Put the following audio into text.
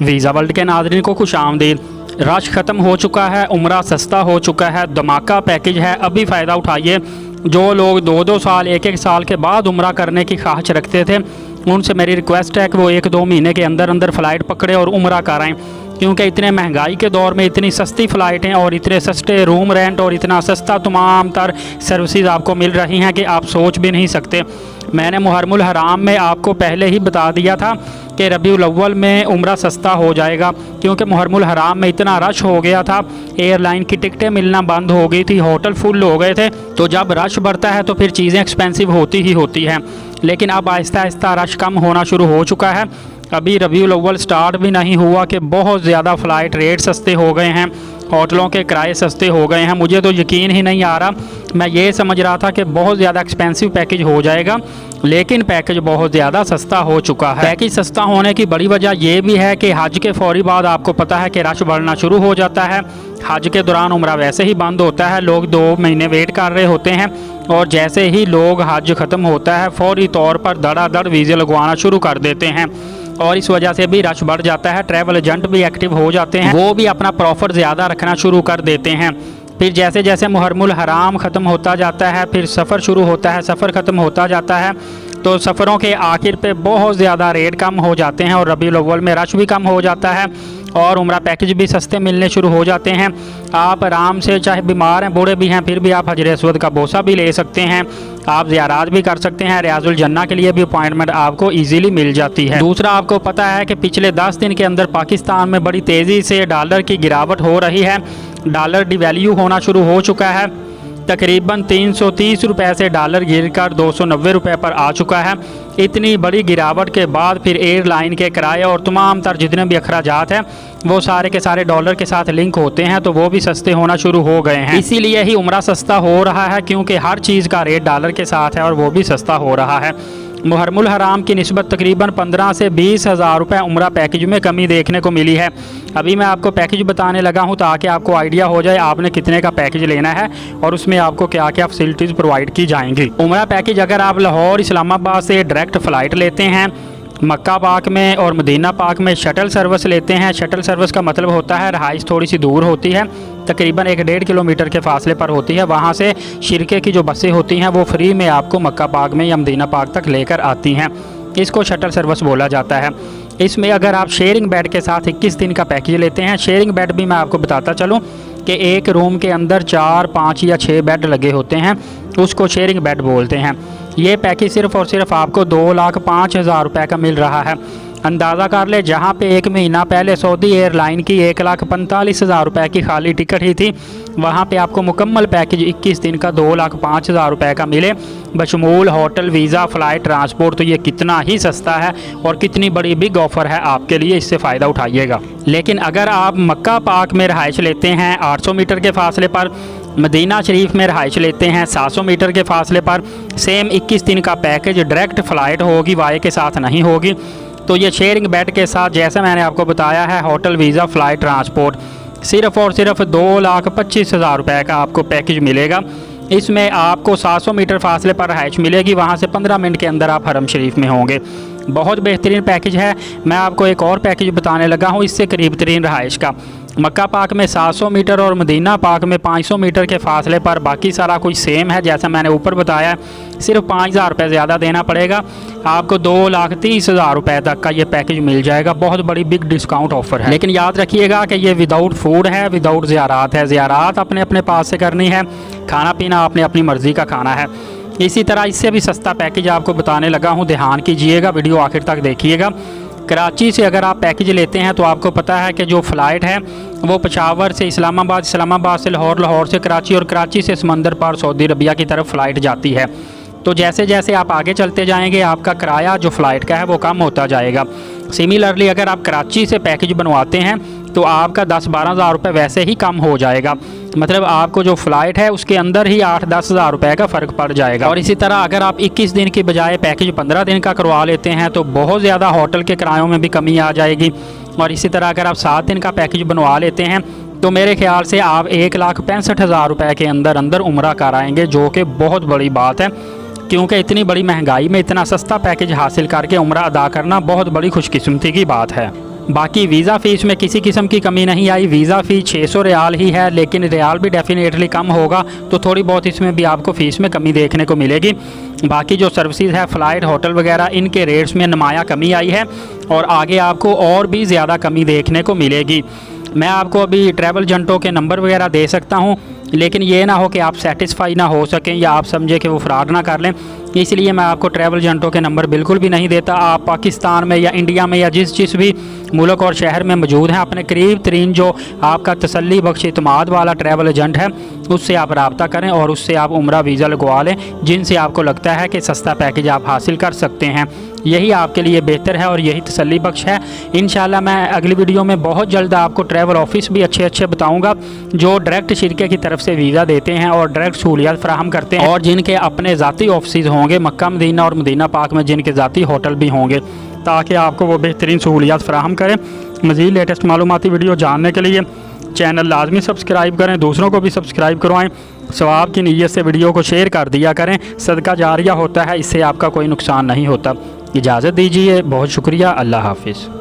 Visa world के नाज़रीन को खुश आमदीद। रश ख़त्म हो चुका है, उम्रा सस्ता हो चुका है, धमाका पैकेज है, अभी फ़ायदा उठाइए। जो लोग 2-2 साल 1-1 साल के बाद उम्रा करने की ख्वाहिश रखते थे, उनसे मेरी रिक्वेस्ट है कि वो 1-2 महीने के अंदर अंदर फ़्लाइट पकड़े और उम्रा कराएँ, क्योंकि इतने महंगाई के दौर में इतनी सस्ती फ़्लाइटें और इतने सस्ते रूम रेंट और इतना सस्ता तमाम तर सर्विसेज आपको मिल रही हैं कि आप सोच भी नहीं सकते। मैंने मुहर्रमुल हराम में आपको पहले ही बता दिया था कि रबीउल अव्वल में उम्रा सस्ता हो जाएगा, क्योंकि मुहर्रमुल हराम में इतना रश हो गया था, एयरलाइन की टिकटें मिलना बंद हो गई थी, होटल फुल हो गए थे। तो जब रश बढ़ता है तो फिर चीज़ें एक्सपेंसिव होती ही होती हैं। लेकिन अब आहिस्ता आहिस्ता रश कम होना शुरू हो चुका है। अभी रबीउल अव्वल स्टार्ट भी नहीं हुआ कि बहुत ज़्यादा फ़्लाइट रेट सस्ते हो गए हैं, होटलों के किराए सस्ते हो गए हैं। मुझे तो यकीन ही नहीं आ रहा। मैं ये समझ रहा था कि बहुत ज़्यादा एक्सपेंसिव पैकेज हो जाएगा, लेकिन पैकेज बहुत ज़्यादा सस्ता हो चुका है। पैकेज सस्ता होने की बड़ी वजह यह भी है कि हज के फौरी बाद आपको पता है कि रश बढ़ना शुरू हो जाता है। हज के दौरान उम्रा वैसे ही बंद होता है, लोग 2 महीने वेट कर रहे होते हैं, और जैसे ही लोग हज ख़त्म होता है फौरी तौर पर धड़ाधड़ वीज़े लगवाना शुरू कर देते हैं, और इस वजह से भी रश बढ़ जाता है। ट्रैवल एजेंट भी एक्टिव हो जाते हैं, वो भी अपना प्रॉफिट ज़्यादा रखना शुरू कर देते हैं। फिर जैसे जैसे मुहर्रमुल हराम ख़त्म होता जाता है, फिर सफ़र शुरू होता है, सफ़र ख़त्म होता जाता है, तो सफ़रों के आखिर पे बहुत ज़्यादा रेट कम हो जाते हैं, और रबीउल अव्वल में रश भी कम हो जाता है, और उम्रा पैकेज भी सस्ते मिलने शुरू हो जाते हैं। आप आराम से, चाहे बीमार हैं, बूढ़े भी हैं, फिर भी आप हजर अस्वद का बोसा भी ले सकते हैं, आप ज़ियारत भी कर सकते हैं। रियाजुल जन्ना के लिए भी अपॉइंटमेंट आपको इजीली मिल जाती है। दूसरा, आपको पता है कि पिछले 10 दिन के अंदर पाकिस्तान में बड़ी तेज़ी से डॉलर की गिरावट हो रही है। डॉलर डिवैल्यू होना शुरू हो चुका है, तकरीबन 330 रुपये से डॉलर गिरकर 290 रुपये पर आ चुका है। इतनी बड़ी गिरावट के बाद फिर एयरलाइन के किराए और तमाम तर जितने भी अखराजात हैं वो सारे के सारे डॉलर के साथ लिंक होते हैं, तो वो भी सस्ते होना शुरू हो गए हैं। इसीलिए ही उम्रा सस्ता हो रहा है, क्योंकि हर चीज़ का रेट डॉलर के साथ है और वो भी सस्ता हो रहा है। मुहर्रमुल हराम की निस्बत तकरीबन 15 से 20 हज़ार रुपये उम्रा पैकेज में कमी देखने को मिली है। अभी मैं आपको पैकेज बताने लगा हूं ताकि आपको आइडिया हो जाए आपने कितने का पैकेज लेना है और उसमें आपको क्या क्या फैसिलिटीज़ प्रोवाइड की जाएंगी। उम्रा पैकेज अगर आप लाहौर इस्लामाबाद से डायरेक्ट फ़्लाइट लेते हैं, मक्का पाक में और मदीना पाक में शटल सर्विस लेते हैं। शटल सर्विस का मतलब होता है रहाइश थोड़ी सी दूर होती है, तकरीबन 1-1.5 किलोमीटर के फासले पर होती है। वहाँ से शिरके की जो बसें होती हैं वो फ्री में आपको मक्का पाक में या मदीना पाक तक लेकर आती हैं। इसको शटल सर्विस बोला जाता है। इसमें अगर आप शेयरिंग बेड के साथ 21 दिन का पैकेज लेते हैं, शेयरिंग बेड भी मैं आपको बताता चलूँ कि एक रूम के अंदर 4, 5 या 6 बेड लगे होते हैं, उसको शेयरिंग बेड बोलते हैं। ये पैकेज सिर्फ़ और सिर्फ आपको 2,05,000 रुपये का मिल रहा है। अंदाज़ा कर ले, जहाँ पे 1 महीना पहले सऊदी एयरलाइन की 1,45,000 रुपये की खाली टिकट ही थी, वहाँ पे आपको मुकम्मल पैकेज 21 दिन का 2,05,000 रुपये का मिले, बशमूल होटल, वीज़ा, फ़्लाइट, ट्रांसपोर्ट। तो ये कितना ही सस्ता है और कितनी बड़ी बिग ऑफ़र है आपके लिए, इससे फ़ायदा उठाइएगा। लेकिन अगर आप मक्का पाक में रहाइश लेते हैं 800 मीटर के फासले पर, मदीना शरीफ में रहाइश लेते हैं 700 मीटर के फासले पर, सेम 21 दिन का पैकेज डायरेक्ट फ़्लाइट होगी, वाई के साथ नहीं होगी। तो ये शेयरिंग बेड के साथ जैसे मैंने आपको बताया है, होटल, वीज़ा, फ़्लाइट, ट्रांसपोर्ट, सिर्फ़ और सिर्फ 2,25,000 रुपये का आपको पैकेज मिलेगा। इसमें आपको 700 मीटर फासले पर रहाइश मिलेगी, वहाँ से 15 मिनट के अंदर आप हरम शरीफ में होंगे। बहुत बेहतरीन पैकेज है। मैं आपको एक और पैकेज बताने लगा हूँ इससे करीब तरीन रहाइश का। मक्का पाक में 700 मीटर और मदीना पाक में 500 मीटर के फासले पर बाकी सारा कुछ सेम है जैसा मैंने ऊपर बताया। सिर्फ 5,000 रुपये ज़्यादा देना पड़ेगा, आपको 2,30,000 रुपये तक का ये पैकेज मिल जाएगा। बहुत बड़ी बिग डिस्काउंट ऑफर है। लेकिन याद रखिएगा कि ये विदाउट फूड है, विदाउट ज़ियारत है। ज़ियारत अपने अपने पास से करनी है, खाना पीना आपने अपनी मर्ज़ी का खाना है। इसी तरह इससे भी सस्ता पैकेज आपको बताने लगा हूँ, ध्यान कीजिएगा, वीडियो आखिर तक देखिएगा। कराची से अगर आप पैकेज लेते हैं तो आपको पता है कि जो फ़्लाइट है वो पेशावर से इस्लामाबाद, इस्लामाबाद से लाहौर, लाहौर से कराची और कराची से समंदर पार सऊदी अरबिया की तरफ फ़्लाइट जाती है। तो जैसे जैसे आप आगे चलते जाएंगे आपका किराया जो फ़्लाइट का है वो कम होता जाएगा। सिमिलरली अगर आप कराची से पैकेज बनवाते हैं तो आपका 10-12 हज़ार रुपये वैसे ही कम हो जाएगा। मतलब आपको जो फ़्लाइट है उसके अंदर ही 8-10 हज़ार रुपये का फ़र्क पड़ जाएगा। और इसी तरह अगर आप 21 दिन की बजाय पैकेज 15 दिन का करवा लेते हैं तो बहुत ज़्यादा होटल के किरायों में भी कमी आ जाएगी। और इसी तरह अगर आप 7 दिन का पैकेज बनवा लेते हैं तो मेरे ख्याल से आप 1,65,000 रुपये के अंदर अंदर उम्रा कर आएंगे, जो कि बहुत बड़ी बात है, क्योंकि इतनी बड़ी महंगाई में इतना सस्ता पैकेज हासिल करके उम्रा अदा करना बहुत बड़ी खुशकिस्मती की बात है। बाकी वीज़ा फ़ीस में किसी किस्म की कमी नहीं आई। वीज़ा फ़ीस 600 रियाल ही है, लेकिन रियाल भी डेफिनेटली कम होगा, तो थोड़ी बहुत इसमें भी आपको फ़ीस में कमी देखने को मिलेगी। बाकी जो सर्विसेज है, फ़्लाइट, होटल वगैरह, इनके रेट्स में नुमाया कमी आई है और आगे आपको और भी ज़्यादा कमी देखने को मिलेगी। मैं आपको अभी ट्रैवल एजेंटों के नंबर वगैरह दे सकता हूँ, लेकिन ये ना हो कि आप सेटिस्फाई ना हो सकें या आप समझे कि वो फ्रॉड ना कर लें, इसलिए मैं आपको ट्रैवल एजेंटों के नंबर बिल्कुल भी नहीं देता। आप पाकिस्तान में या इंडिया में या जिस भी मुल्क और शहर में मौजूद हैं, अपने करीब तरीन जो आपका तसल्ली बख्श इतमाद वाला ट्रैवल एजेंट है उससे आप रब्ता करें और उससे आप उम्रा वीज़ा लगवा लें, जिनसे आपको लगता है कि सस्ता पैकेज आप हासिल कर सकते हैं। यही आपके लिए बेहतर है और यही तसल्ली बख्श है। इंशाल्लाह मैं अगली वीडियो में बहुत जल्द आपको ट्रैवल ऑफिस भी अच्छे बताऊँगा जो डायरेक्ट शिरके की तरफ से वीज़ा देते हैं और डायरेक्ट सहूलियत फराहम करते हैं और जिनके अपने ज़ाती ऑफिस होंगे मक्का मदीना और मदीना पाक में, जिनके ज़ाती होटल भी होंगे, ताकि आपको वो बेहतरीन सहूलियत फराहम करें। मज़ीद लेटेस्ट मालूमाती वीडियो जानने के लिए चैनल लाजमी सब्सक्राइब करें, दूसरों को भी सब्सक्राइब करवाएं। सवाब की नीयत से वीडियो को शेयर कर दिया करें, सदका जारिया होता है, इससे आपका कोई नुकसान नहीं होता। इजाज़त दीजिए, बहुत शुक्रिया, अल्लाह हाफिज़।